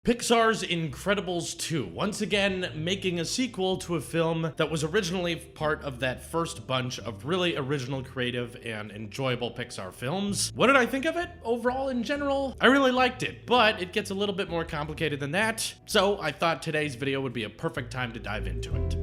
Pixar's Incredibles 2, once again making a sequel to a film that was originally part of that first bunch of really original, creative, and enjoyable Pixar films. What did I think of it overall in general? I really liked it, but it gets a little bit more complicated than that, so I thought today's video would be a perfect time to dive into it.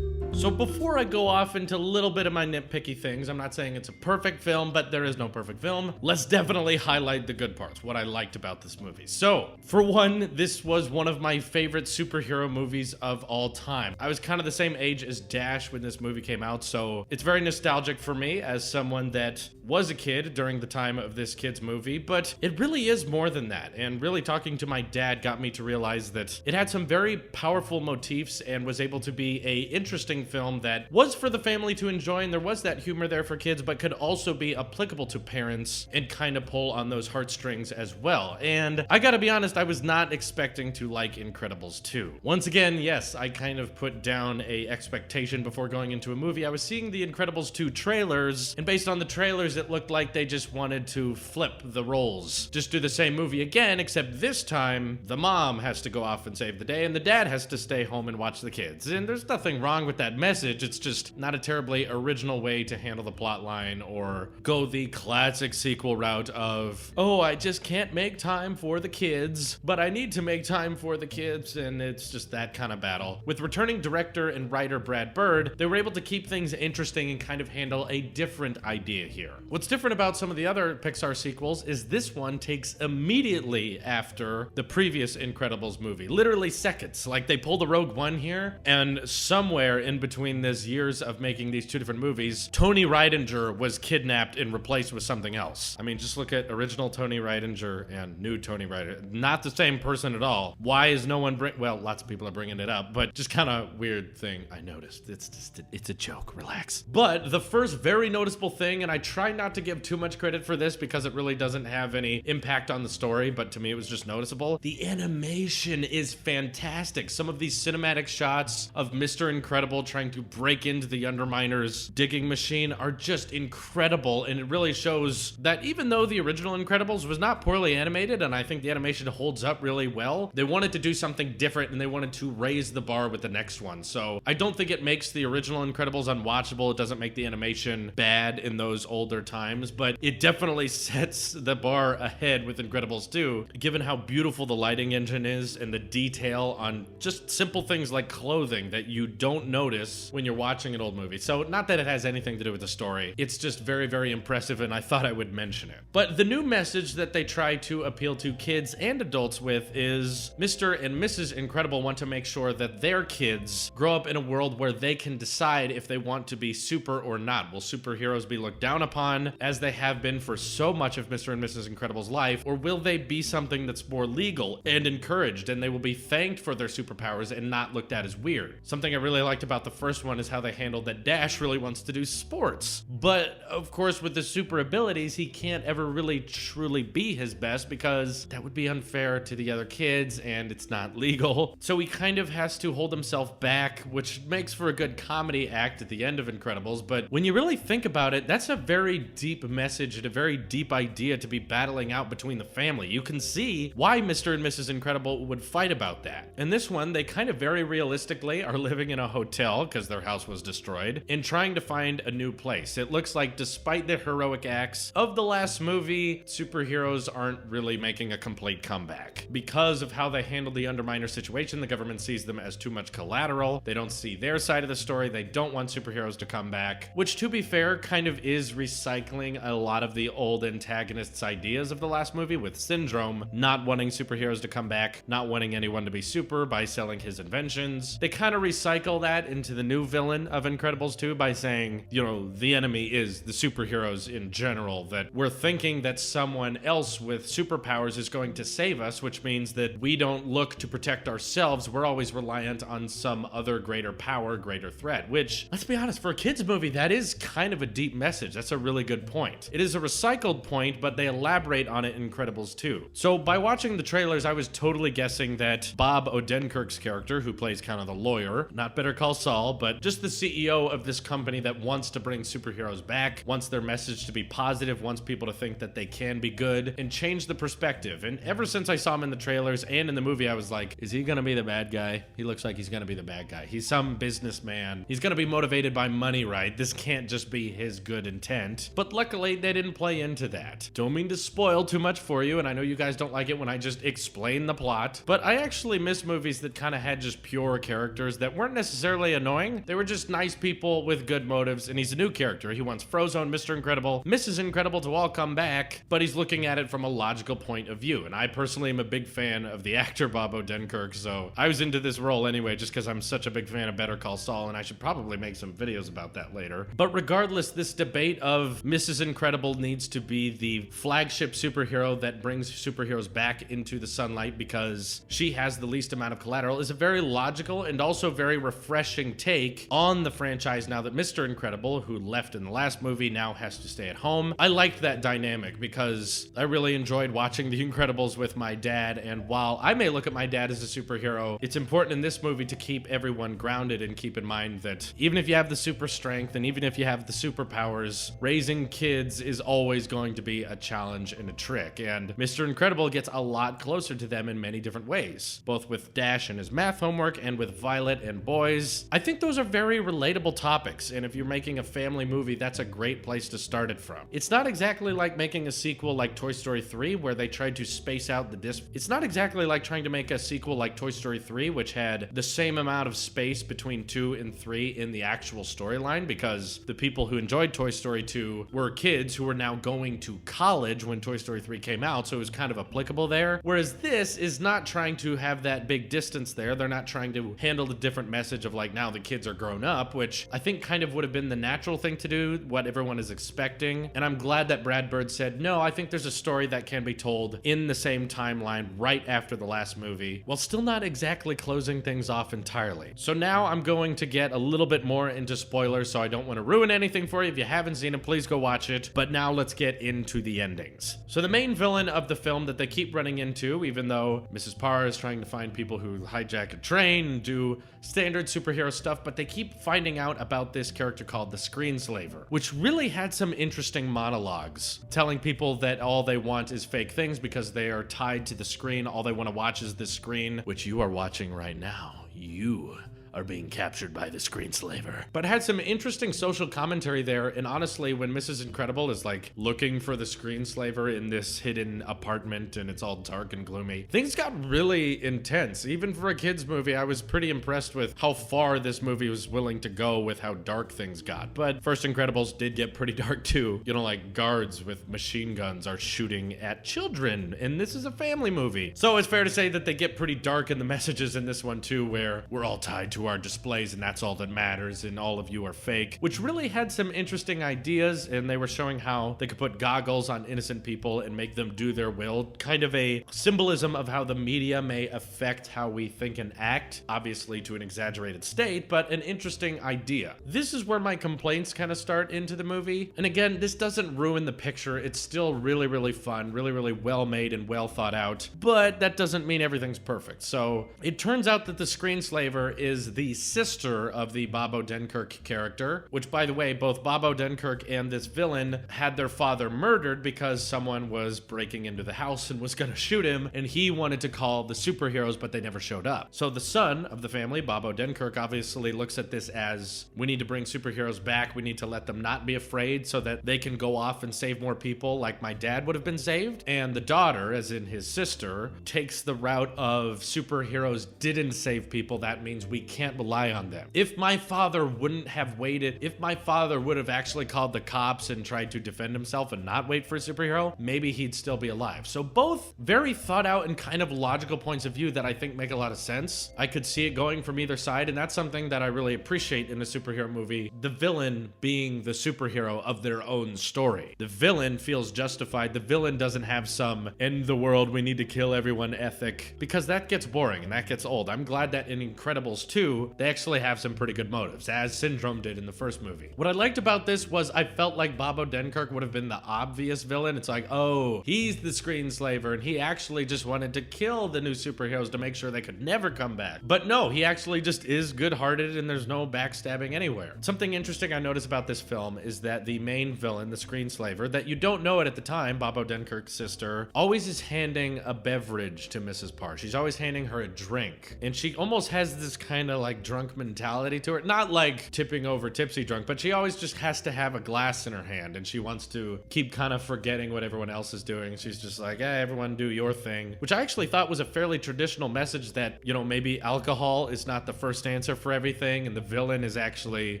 So before I go off into a little bit of my nitpicky things, I'm not saying it's a perfect film, but there is no perfect film. Let's definitely highlight the good parts, what I liked about this movie. So, for one, this was one of my favorite superhero movies of all time. I was kind of the same age as Dash when this movie came out, so it's very nostalgic for me as someone that was a kid during the time of this kid's movie, but it really is more than that. And really talking to my dad got me to realize that it had some very powerful motifs and was able to be a interesting film that was for the family to enjoy, and there was that humor there for kids, but could also be applicable to parents and kind of pull on those heartstrings as well. And I gotta be honest, I was not expecting to like Incredibles 2. Once again, yes, I kind of put down a expectation before going into a movie. I was seeing the Incredibles 2 trailers, and based on the trailers, it looked like they just wanted to flip the roles. Just do the same movie again, except this time, the mom has to go off and save the day, and the dad has to stay home and watch the kids. And there's nothing wrong with that message, it's just not a terribly original way to handle the plot line or go the classic sequel route of, oh, I just can't make time for the kids, but I need to make time for the kids, and it's just that kind of battle. With returning director and writer Brad Bird, they were able to keep things interesting and kind of handle a different idea here. What's different about some of the other Pixar sequels is this one takes immediately after the previous Incredibles movie, literally seconds. Like they pulled the Rogue One here, and somewhere in between this years of making these two different movies, Tony Reidinger was kidnapped and replaced with something else. I mean, just look at original Tony Reidinger and new Tony Reidinger. Not the same person at all. Why is no one well, lots of people are bringing it up, but just kind of weird thing I noticed. It's a joke, relax. But the first very noticeable thing, and I try not to give too much credit for this because it really doesn't have any impact on the story, but to me it was just noticeable. The animation is fantastic. Some of these cinematic shots of Mr. Incredible trying to break into the Underminer's digging machine are just incredible, and it really shows that even though the original Incredibles was not poorly animated, and I think the animation holds up really well, they wanted to do something different and they wanted to raise the bar with the next one. So I don't think it makes the original Incredibles unwatchable. It doesn't make the animation bad in those older times, but it definitely sets the bar ahead with Incredibles 2, given how beautiful the lighting engine is and the detail on just simple things like clothing that you don't notice when you're watching an old movie. So not that it has anything to do with the story, it's just very, very impressive, and I thought I would mention it. But the new message that they try to appeal to kids and adults with is Mr. and Mrs. Incredible want to make sure that their kids grow up in a world where they can decide if they want to be super or not. Will superheroes be looked down upon as they have been for so much of Mr. and Mrs. Incredible's life, or will they be something that's more legal and encouraged, and they will be thanked for their superpowers and not looked at as weird? Something I really liked about the first one is how they handled that Dash really wants to do sports, but of course with the super abilities he can't ever really truly be his best because that would be unfair to the other kids and it's not legal, so he kind of has to hold himself back, which makes for a good comedy act at the end of Incredibles. But when you really think about it, that's a very deep message and a very deep idea to be battling out between the family. You can see why Mr. and Mrs. Incredible would fight about that. In this one, they kind of very realistically are living in a hotel because their house was destroyed and trying to find a new place. It looks like despite the heroic acts of the last movie, superheroes aren't really making a complete comeback. Because of how they handled the Underminer situation, the government sees them as too much collateral. They don't see their side of the story. They don't want superheroes to come back, which to be fair kind of is recycling a lot of the old antagonists' ideas of the last movie, with Syndrome not wanting superheroes to come back, not wanting anyone to be super by selling his inventions. They kind of recycle that into the new villain of Incredibles 2 by saying, you know, the enemy is the superheroes in general, that we're thinking that someone else with superpowers is going to save us, which means that we don't look to protect ourselves. We're always reliant on some other greater power, greater threat, which, let's be honest, for a kid's movie, that is kind of a deep message. That's a really good point. It is a recycled point, but they elaborate on it in Incredibles 2. So by watching the trailers, I was totally guessing that Bob Odenkirk's character, who plays kind of the lawyer, not Better Call Saul, all, but just the CEO of this company that wants to bring superheroes back, wants their message to be positive, wants people to think that they can be good, and change the perspective. And ever since I saw him in the trailers and in the movie, I was like, is he gonna be the bad guy? He looks like he's gonna be the bad guy. He's some businessman. He's gonna be motivated by money, right? This can't just be his good intent. But luckily, they didn't play into that. Don't mean to spoil too much for you, and I know you guys don't like it when I just explain the plot, but I actually miss movies that kind of had just pure characters that weren't necessarily annoying. They were just nice people with good motives, and he's a new character. He wants Frozone, Mr. Incredible, Mrs. Incredible to all come back, but he's looking at it from a logical point of view. And I personally am a big fan of the actor Bob Odenkirk, so I was into this role anyway just because I'm such a big fan of Better Call Saul, and I should probably make some videos about that later. But regardless, this debate of Mrs. Incredible needs to be the flagship superhero that brings superheroes back into the sunlight because she has the least amount of collateral is a very logical and also very refreshing take on the franchise now that Mr. Incredible, who left in the last movie, now has to stay at home. I liked that dynamic because I really enjoyed watching The Incredibles with my dad, and while I may look at my dad as a superhero, it's important in this movie to keep everyone grounded and keep in mind that even if you have the super strength and even if you have the superpowers, raising kids is always going to be a challenge and a trick, and Mr. Incredible gets a lot closer to them in many different ways, both with Dash and his math homework and with Violet and boys. I think those are very relatable topics, and if you're making a family movie, that's a great place to start it from. It's not exactly like making a sequel like Toy Story 3 where they tried to space out the disc. It's not exactly like trying to make a sequel like Toy Story 3, which had the same amount of space between 2 and 3 in the actual storyline, because the people who enjoyed Toy Story 2 were kids who were now going to college when Toy Story 3 came out, so it was kind of applicable there. Whereas this is not trying to have that big distance there. They're not trying to handle the different message of like, now the kids are grown up, which I think kind of would have been the natural thing to do, what everyone is expecting. And I'm glad that Brad Bird said, no, I think there's a story that can be told in the same timeline right after the last movie, while still not exactly closing things off entirely. So now I'm going to get a little bit more into spoilers, so I don't want to ruin anything for you. If you haven't seen it, please go watch it. But now let's get into the endings. So the main villain of the film that they keep running into, even though Mrs. Parr is trying to find people who hijack a train and do standard superhero stuff, but they keep finding out about this character called the Screenslaver, which really had some interesting monologues, telling people that all they want is fake things because they are tied to the screen. All they want to watch is this screen, which you are watching right now. You are being captured by the Screenslaver. But it had some interesting social commentary there, and honestly, when Mrs. Incredible is like looking for the Screenslaver in this hidden apartment and it's all dark and gloomy, things got really intense. Even for a kid's movie, I was pretty impressed with how far this movie was willing to go with how dark things got. But First Incredibles did get pretty dark too. You know, like guards with machine guns are shooting at children, and this is a family movie. So it's fair to say that they get pretty dark in the messages in this one too, where we're all tied to our displays and that's all that matters and all of you are fake, which really had some interesting ideas, and they were showing how they could put goggles on innocent people and make them do their will, kind of a symbolism of how the media may affect how we think and act, obviously to an exaggerated state, but an interesting idea. This is where my complaints kind of start into the movie, and again, this doesn't ruin the picture. It's still really, really fun, really, really well made and well thought out, but that doesn't mean everything's perfect. So it turns out that the Screenslaver is the sister of the Bob Odenkirk character, which, by the way, both Bob Odenkirk and this villain had their father murdered because someone was breaking into the house and was gonna shoot him, and he wanted to call the superheroes, but they never showed up. So the son of the family, Bob Odenkirk, obviously looks at this as, we need to bring superheroes back, we need to let them not be afraid so that they can go off and save more people like my dad would have been saved. And the daughter, as in his sister, takes the route of superheroes didn't save people, that means we can't rely on them. If my father wouldn't have waited, if my father would have actually called the cops and tried to defend himself and not wait for a superhero, maybe he'd still be alive. So both very thought out and kind of logical points of view that I think make a lot of sense. I could see it going from either side, and that's something that I really appreciate in a superhero movie, the villain being the superhero of their own story. The villain feels justified. The villain doesn't have some end the world, we need to kill everyone ethic, because that gets boring and that gets old. I'm glad that in Incredibles 2, 2, they actually have some pretty good motives, as Syndrome did in the first movie. What I liked about this was I felt like Bob Odenkirk would have been the obvious villain. It's like, oh, he's the screenslaver, and he actually just wanted to kill the new superheroes to make sure they could never come back. But no, he actually just is good-hearted, and there's no backstabbing anywhere. Something interesting I noticed about this film is that the main villain, the screenslaver, that you don't know it at the time, Bob Odenkirk's sister, always is handing a beverage to Mrs. Parr. She's always handing her a drink, and she almost has this kind of like drunk mentality to her. Not like tipping over tipsy drunk, but she always just has to have a glass in her hand, and she wants to keep kind of forgetting what everyone else is doing. She's just like, hey, everyone do your thing, which I actually thought was a fairly traditional message that, you know, maybe alcohol is not the first answer for everything, and the villain is actually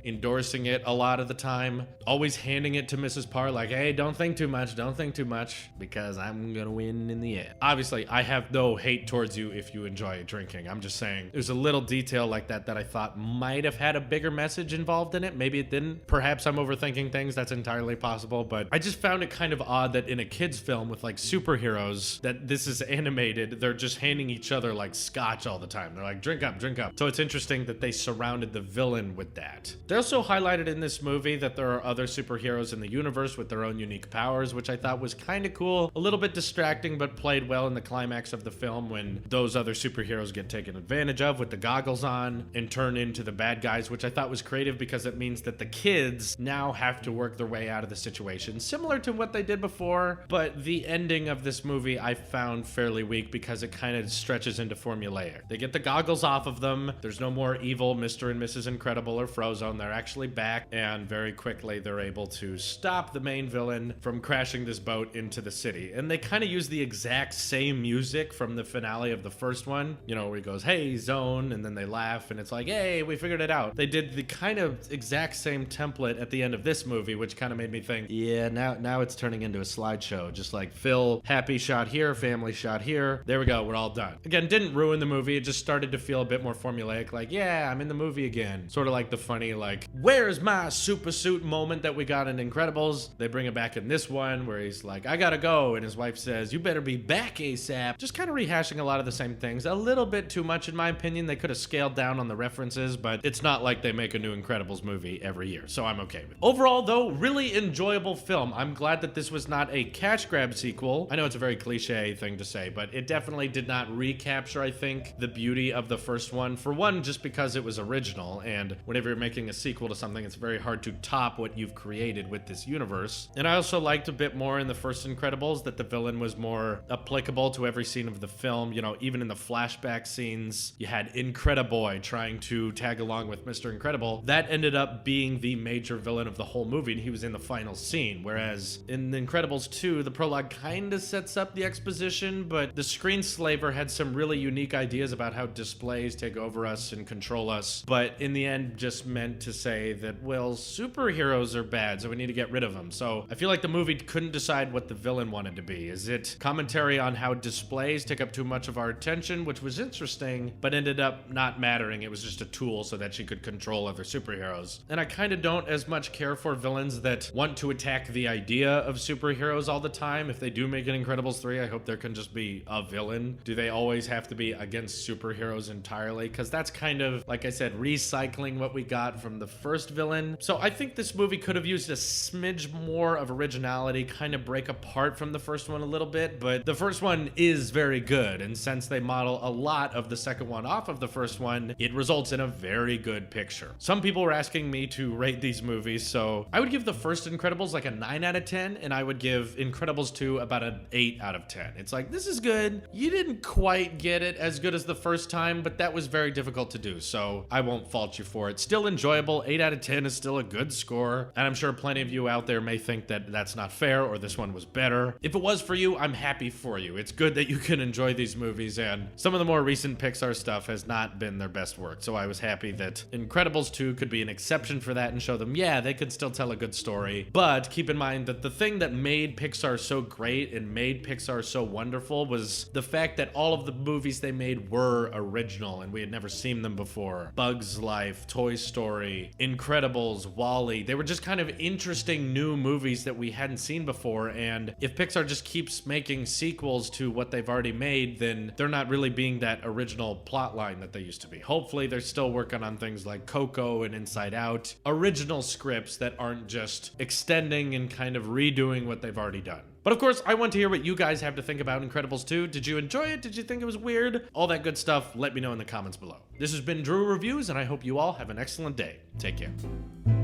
endorsing it a lot of the time, always handing it to Mrs. Parr like, hey, don't think too much, because I'm gonna win in the end. Obviously, I have no hate towards you if you enjoy drinking. I'm just saying there's a little detail like that that I thought might have had a bigger message involved in it. Maybe it didn't. Perhaps I'm overthinking things. That's entirely possible, but I just found it kind of odd that in a kid's film with like superheroes, that this is animated, they're just handing each other like scotch all the time. They're like, drink up, drink up. So it's interesting that they surrounded the villain with that. They also highlighted in this movie that there are other superheroes in the universe with their own unique powers, which I thought was kind of cool. A little bit distracting, but played well in the climax of the film when those other superheroes get taken advantage of with the goggles on and turn into the bad guys, which I thought was creative because it means that the kids now have to work their way out of the situation, similar to what they did before. But the ending of this movie I found fairly weak because it kind of stretches into formulaic. They get the goggles off of them. There's no more evil Mr. and Mrs. Incredible or Frozone. They're actually back, and very quickly they're able to stop the main villain from crashing this boat into the city. And they kind of use the exact same music from the finale of the first one, you know, where he goes, hey, Zone, and then they laugh, and it's like, hey, we figured it out. They did the kind of exact same template at the end of this movie, which kind of made me think, yeah, now it's turning into a slideshow. Just like Phil, happy shot here, family shot here. There we go, we're all done. Again, didn't ruin the movie. It just started to feel a bit more formulaic, like, yeah, I'm in the movie again. Sort of like the funny, like, where's my super suit moment that we got in Incredibles? They bring it back in this one where he's like, I gotta go, and his wife says, you better be back ASAP. Just kind of rehashing a lot of the same things. A little bit too much in my opinion. They could have scaled down on the references, but it's not like they make a new Incredibles movie every year, so I'm okay with it. Overall though, really enjoyable film. I'm glad that this was not a cash grab sequel. I know it's a very cliche thing to say, but it definitely did not recapture, I think, the beauty of the first one. For one, just because it was original, and whenever you're making a sequel to something, it's very hard to top what you've created with this universe. And I also liked a bit more in the first Incredibles that the villain was more applicable to every scene of the film. You know, even in the flashback scenes, you had Incrediboy trying to tag along with Mr. Incredible. That ended up being the major villain of the whole movie, and he was in the final scene. Whereas in The Incredibles 2, the prologue kind of sets up the exposition, but the screenslaver had some really unique ideas about how displays take over us and control us. But in the end, just meant to say that, well, superheroes are bad, so we need to get rid of them. So I feel like the movie couldn't decide what the villain wanted to be. Is it commentary on how displays take up too much of our attention, which was interesting, but ended up not mattering. It was just a tool so that she could control other superheroes. And I kind of don't as much care for villains that want to attack the idea of superheroes all the time. If they do make an Incredibles 3, I hope there can just be a villain. Do they always have to be against superheroes entirely? Because that's kind of, like I said, recycling what we got from the first villain. So I think this movie could have used a smidge more of originality, kind of break apart from the first one a little bit, but the first one is very good, and since they model a lot of the second one off of the first one, it results in a very good picture. Some people were asking me to rate these movies, so I would give the first Incredibles like a 9 out of 10, and I would give Incredibles 2 about an 8 out of 10. It's like, this is good. You didn't quite get it as good as the first time, but that was very difficult to do, so I won't fault you for it. Still enjoyable. 8 out of 10 is still a good score, and I'm sure plenty of you out there may think that that's not fair or this one was better. If it was for you, I'm happy for you. It's good that you can enjoy these movies, and some of the more recent Pixar stuff has not been their best work, so I was happy that Incredibles 2 could be an exception for that and show them, yeah, they could still tell a good story. But keep in mind that the thing that made Pixar so great and made Pixar so wonderful was the fact that all of the movies they made were original and we had never seen them before. Bugs Life, Toy Story, Incredibles, WALL-E, they were just kind of interesting new movies that we hadn't seen before, and if Pixar just keeps making sequels to what they've already made, then they're not really being that original plot line that they used to be. hopefully they're still working on things like Coco and Inside Out, original scripts that aren't just extending and kind of redoing what they've already done. But of course, I want to hear what you guys have to think about Incredibles 2. Did you enjoy it? Did you think it was weird? All that good stuff, let me know in the comments below. This has been Drew Reviews, and I hope you all have an excellent day. Take care.